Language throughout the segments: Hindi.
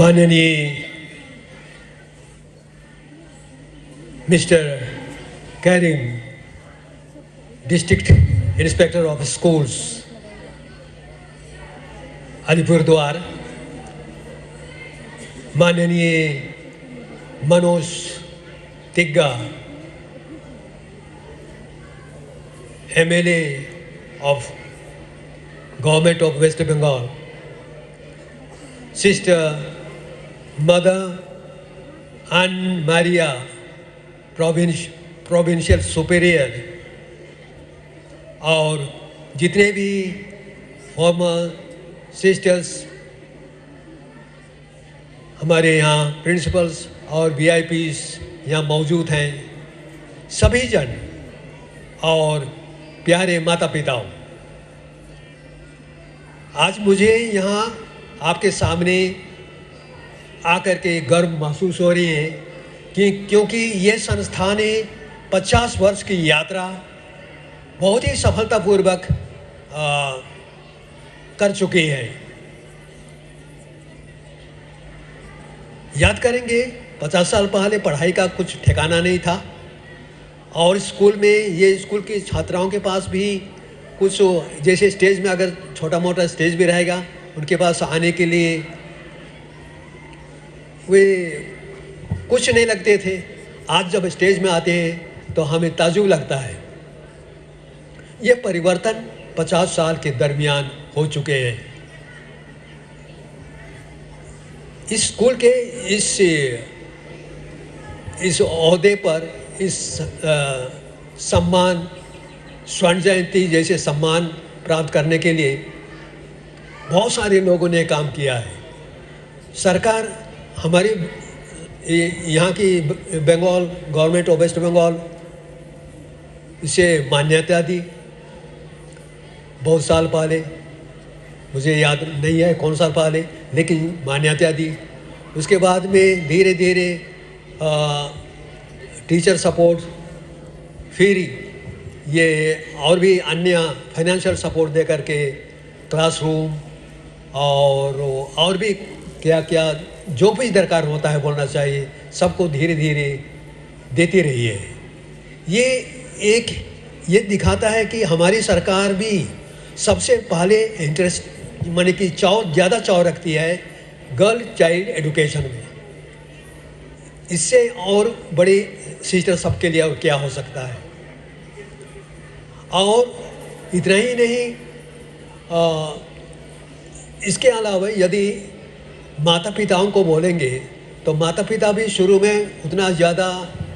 माननीय mister carrying, district inspector of schools Alipurduar, माननीय Manoj Tigga, MLA of Government of West Bengal, Sister Mother Ann Maria, Provincial Superior, और जितने भी फॉर्मर सिस्टर्स हमारे यहाँ प्रिंसिपल्स और VIPs यहाँ मौजूद हैं, सभी जन और प्यारे माता पिताओं, आज मुझे यहाँ आपके सामने आकर के गर्व महसूस हो रही है क्योंकि ये संस्था ने 50 वर्ष की यात्रा बहुत ही सफलतापूर्वक कर चुकी है। याद करेंगे 50 साल पहले पढ़ाई का कुछ ठिकाना नहीं था और स्कूल में ये स्कूल की छात्राओं के पास भी कुछ जैसे स्टेज में अगर छोटा मोटा स्टेज भी रहेगा उनके पास आने के लिए वे कुछ नहीं लगते थे। आज जब स्टेज में आते हैं तो हमें ताज्जुब लगता है। ये परिवर्तन 50 साल के दरमियान हो चुके हैं। इस स्कूल के इस ओहदे पर इस सम्मान, स्वर्ण जयंती जैसे सम्मान प्राप्त करने के लिए बहुत सारे लोगों ने काम किया है। सरकार हमारी यहाँ की Bengal government of West Bengal इसे मान्यता दी बहुत साल पहले, मुझे याद नहीं है कौन साल पहले, लेकिन मान्यता दी। उसके बाद में धीरे धीरे टीचर सपोर्ट, फिर ये और भी अन्य फाइनेंशियल सपोर्ट दे करके क्लासरूम और भी क्या क्या जो भी दरकार होता है बोलना चाहिए, सबको धीरे धीरे देती रही है। ये दिखाता है कि हमारी सरकार भी सबसे पहले इंटरेस्ट माने कि ज़्यादा चाव रखती है गर्ल चाइल्ड एजुकेशन में। इससे और बड़ी सिस्टर सबके लिए और क्या हो सकता है। और इतना ही नहीं, इसके अलावा यदि माता पिताओं को बोलेंगे तो माता पिता भी शुरू में उतना ज़्यादा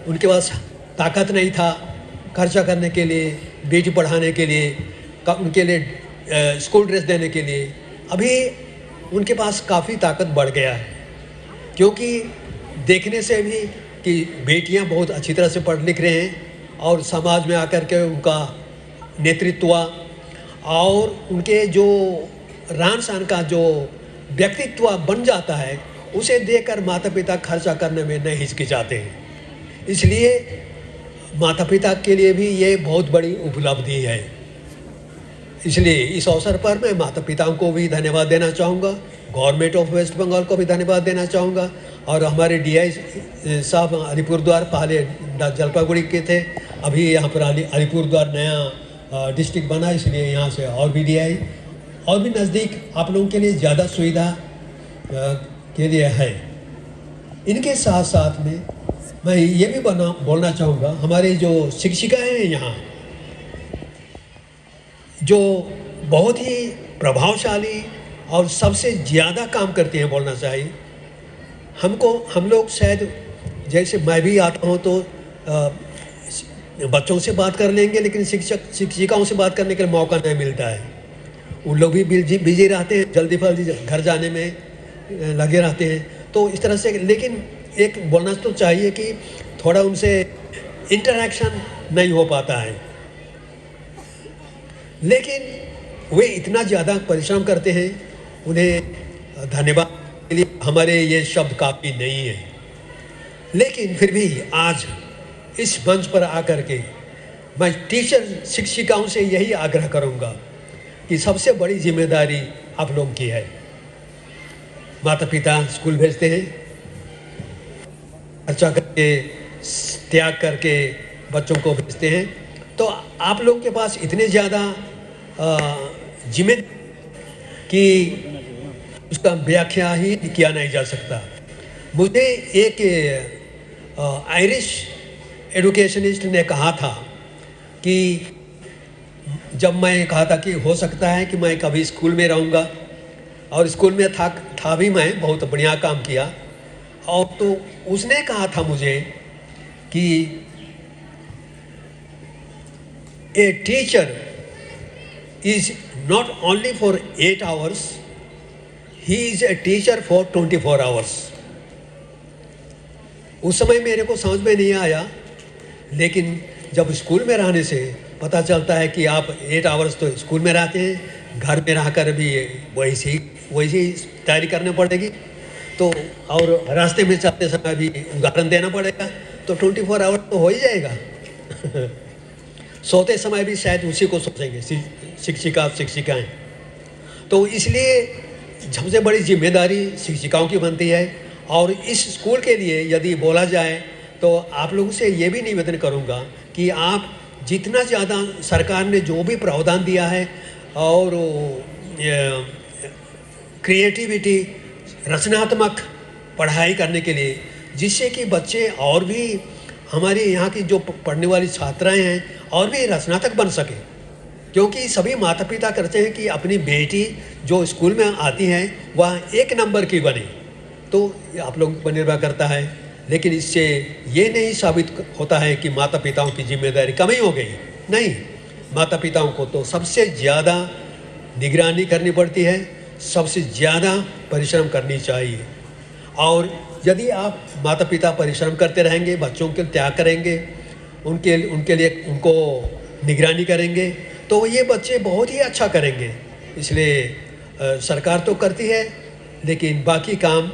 उनके पास ताकत नहीं था खर्चा करने के लिए, बेटी पढ़ाने के लिए, उनके लिए स्कूल ड्रेस देने के लिए। अभी उनके पास काफ़ी ताकत बढ़ गया है, क्योंकि देखने से भी कि बेटियां बहुत अच्छी तरह से पढ़ लिख रहे हैं और समाज में आकर के उनका नेतृत्व और उनके जो रहन सहन का जो व्यक्तित्व बन जाता है, उसे देखकर माता पिता खर्चा करने में नहीं हिचकिचाते हैं। इसलिए माता पिता के लिए भी ये बहुत बड़ी उपलब्धि है। इसलिए इस अवसर पर मैं माता पिताओं को भी धन्यवाद देना चाहूँगा, गवर्नमेंट ऑफ वेस्ट बंगाल को भी धन्यवाद देना चाहूँगा और हमारे DI साहब अलीपुरद्वार पहले जलपाईगुड़ी के थे, अभी यहाँ पर अलीपुरद्वार नया डिस्ट्रिक्ट बना, इसलिए यहाँ से और भी DI और भी नज़दीक आप लोगों के लिए ज़्यादा सुविधा के लिए है। इनके साथ साथ में मैं ये भी बोलना चाहूँगा, हमारे जो शिक्षिकाएँ हैं यहाँ जो बहुत ही प्रभावशाली और सबसे ज़्यादा काम करती हैं बोलना चाहिए। हम लोग शायद जैसे मैं भी आता हूँ तो बच्चों से बात कर लेंगे, लेकिन शिक्षिकाओं से बात करने के लिए मौका नहीं मिलता है। उन लोग भी बिजी रहते हैं, जल्दी घर जाने में लगे रहते हैं। तो इस तरह से, लेकिन एक बोलना तो चाहिए कि थोड़ा उनसे इंटरेक्शन नहीं हो पाता है, लेकिन वे इतना ज़्यादा परिश्रम करते हैं, उन्हें धन्यवाद के लिए हमारे ये शब्द काफ़ी नहीं है। लेकिन फिर भी आज इस मंच पर आकर के मैं टीचर शिक्षिकाओं से यही आग्रह करूंगा कि सबसे बड़ी जिम्मेदारी आप लोगों की है। माता पिता स्कूल भेजते हैं, खर्चा करके, त्याग करके बच्चों को भेजते हैं। तो आप लोगों के पास इतने ज़्यादा जिम्मेदारी कि उसका व्याख्या ही किया नहीं जा सकता। मुझे एक आयरिश एडुकेशनिस्ट ने कहा था कि जब मैं कहा था कि हो सकता है कि मैं कभी स्कूल में रहूँगा, और स्कूल में था भी, मैं बहुत बढ़िया काम किया। और तो उसने कहा था मुझे कि a teacher is not only for 8 hours, he is a teacher for 24 hours. उस समय मेरे को समझ में नहीं आया, लेकिन जब स्कूल में रहने से पता चलता है कि आप 8 आवर्स तो स्कूल में रहते हैं, घर में रहकर भी वैसी तैयारी करनी पड़ेगी, तो और रास्ते में चलते समय भी उदाहरण देना पड़ेगा, तो 24 आवर तो हो ही जाएगा। सोते समय भी शायद उसी को सोचेंगे शिक्षिकाएं। तो इसलिए सबसे बड़ी जिम्मेदारी शिक्षिकाओं की बनती है। और इस स्कूल के लिए यदि बोला जाए तो आप लोगों से ये भी निवेदन करूँगा कि आप जितना ज़्यादा सरकार ने जो भी प्रावधान दिया है और क्रिएटिविटी, रचनात्मक पढ़ाई करने के लिए, जिससे कि बच्चे और भी हमारे यहाँ की जो पढ़ने वाली छात्राएं हैं और भी रचनात्मक बन सके। क्योंकि सभी माता पिता करते हैं कि अपनी बेटी जो स्कूल में आती है वह 1 नंबर की बने, तो आप लोगों पर निर्भर करता है। लेकिन इससे ये नहीं साबित होता है कि माता पिताओं की जिम्मेदारी कमी हो गई। नहीं, माता पिताओं को तो सबसे ज़्यादा निगरानी करनी पड़ती है, सबसे ज़्यादा परिश्रम करनी चाहिए। और यदि आप माता पिता परिश्रम करते रहेंगे, बच्चों के त्याग करेंगे, उनके लिए उनको निगरानी करेंगे, तो ये बच्चे बहुत ही अच्छा करेंगे। इसलिए सरकार तो करती है, लेकिन बाकी काम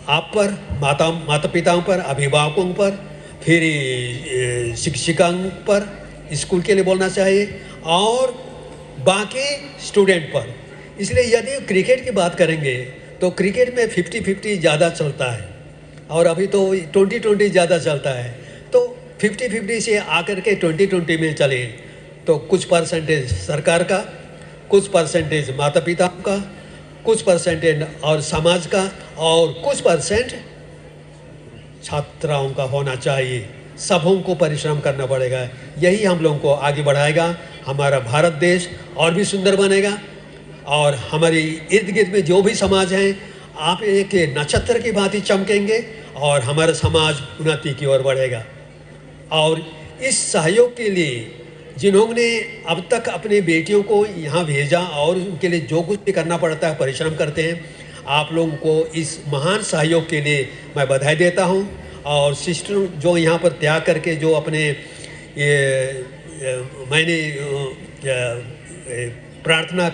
आप पर, माता पिताओं पर, अभिभावकों पर, फिर शिक्षिकाओं पर, स्कूल के लिए बोलना चाहिए, और बाकी स्टूडेंट पर। इसलिए यदि क्रिकेट की बात करेंगे तो क्रिकेट में 50-50 ज़्यादा चलता है, और अभी तो 20-20 ज़्यादा चलता है। तो 50-50 से आकर के 20-20 में चले तो कुछ परसेंटेज सरकार का, कुछ परसेंटेज माता पिता का, कुछ परसेंटेज और समाज का, और कुछ परसेंट छात्राओं का होना चाहिए। सबों को परिश्रम करना पड़ेगा, यही हम लोगों को आगे बढ़ाएगा। हमारा भारत देश और भी सुंदर बनेगा, और हमारी इर्द गिर्द में जो भी समाज हैं, आप एक नक्षत्र की भांति चमकेंगे, और हमारा समाज उन्नति की ओर बढ़ेगा। और इस सहयोग के लिए जिन्होंने अब तक अपनी बेटियों को यहाँ भेजा और उनके लिए जो कुछ भी करना पड़ता है परिश्रम करते हैं, आप लोगों को इस महान सहयोग के लिए मैं बधाई देता हूँ। और सिस्टर जो यहाँ पर त्याग करके जो अपने मैंने प्रार्थना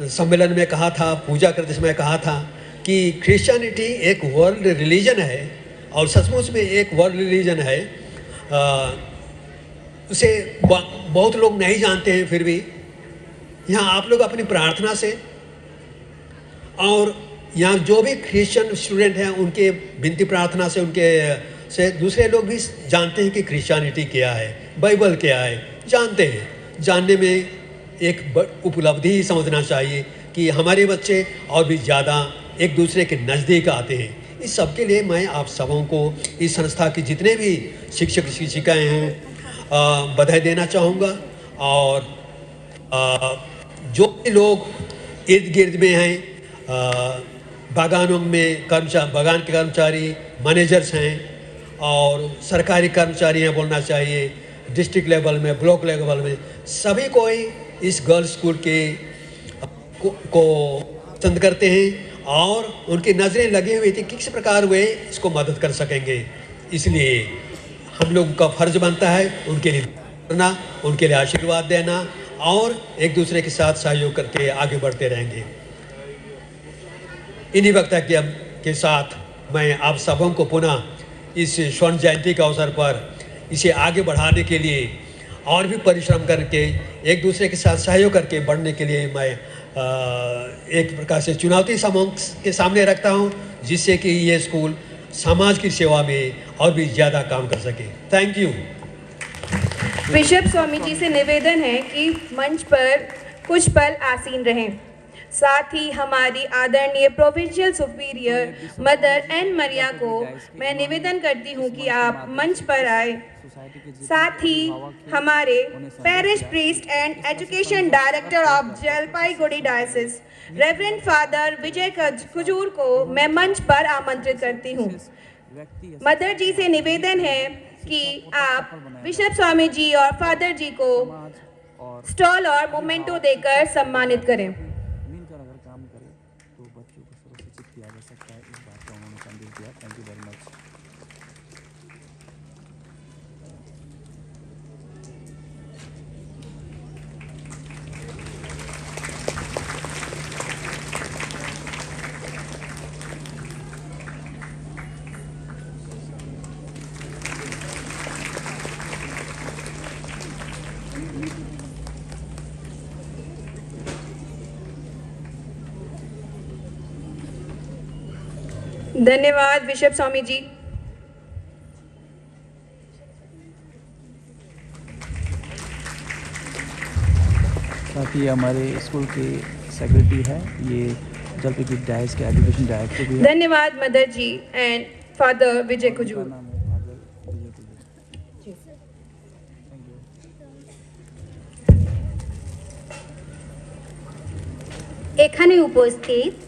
सम्मेलन में कहा था, पूजा करते समय कहा था कि क्रिश्चियनिटी एक वर्ल्ड रिलीजन है, और सचमुच में एक वर्ल्ड रिलीजन है। उसे बहुत लोग नहीं जानते हैं, फिर भी यहाँ आप लोग अपनी प्रार्थना से, और यहाँ जो भी क्रिश्चियन स्टूडेंट हैं उनके विनती प्रार्थना से, उनके से दूसरे लोग भी जानते हैं कि क्रिश्चियनिटी क्या है, बाइबल क्या है, जानते हैं। जानने में एक उपलब्धि ही समझना चाहिए कि हमारे बच्चे और भी ज़्यादा एक दूसरे के नज़दीक आते हैं। इस सब के लिए मैं आप सबों को, इस संस्था के जितने भी शिक्षक शिक्षिकाएँ हैं, बधाई देना चाहूँगा। और जो भी लोग इर्द गिर्द में हैं, बागानों में बागान के कर्मचारी, मैनेजर्स हैं, और सरकारी कर्मचारी हैं बोलना चाहिए, डिस्ट्रिक्ट लेवल में, ब्लॉक लेवल में, सभी कोई इस गर्ल्स स्कूल के को पसंद करते हैं, और उनकी नज़रें लगी हुई थी किस प्रकार वे इसको मदद कर सकेंगे। इसलिए हम लोगों का फ़र्ज बनता है उनके लिए करना, उनके लिए आशीर्वाद देना, और एक दूसरे के साथ सहयोग करके आगे बढ़ते रहेंगे। इन्हीं वक्तव्य के साथ मैं आप सबों को पुनः इस स्वर्ण जयंती के अवसर पर इसे आगे बढ़ाने के लिए और भी परिश्रम करके एक दूसरे के साथ सहयोग करके बढ़ने के लिए मैं एक प्रकार से चुनौती समूह के सामने रखता हूँ, जिससे कि ये स्कूल समाज की सेवा में और भी ज़्यादा काम कर सके। Thank you. Bishop Swami ji से निवेदन है कि मंच पर कुछ पल आसीन रहें। साथ ही हमारी आदरणीय प्रोविंशियल सुपीरियर मदर एन मरिया को मैं निवेदन करती हूँ कि आप मंच पर आए। साथ ही हमारे parish priest and education director of Jalpaiguri diocese reverend father Vijay Khajur को मैं मंच पर आमंत्रित करती हूँ। मदर जी से निवेदन है कि आप बिशप स्वामी जी और फादर जी को स्टॉल और मोमेंटो देकर सम्मानित करें। मिलकर अगर काम करें तो बच्चों को सुरक्षित किया जा सकता है। इस बात का उन्होंने संदेश दिया। Thank you very much. धन्यवाद बिशप स्वामी जी। साथ ही हमारे स्कूल के सेक्रेटरी है, ये जलपाईगुड़ी डायस के एजुकेशन डायरेक्टर भी है। धन्यवाद मदर जी एंड फादर विजय उनका खजूर। नाम है फादर विजय खजूर। Thank you. এখানে উপস্থিত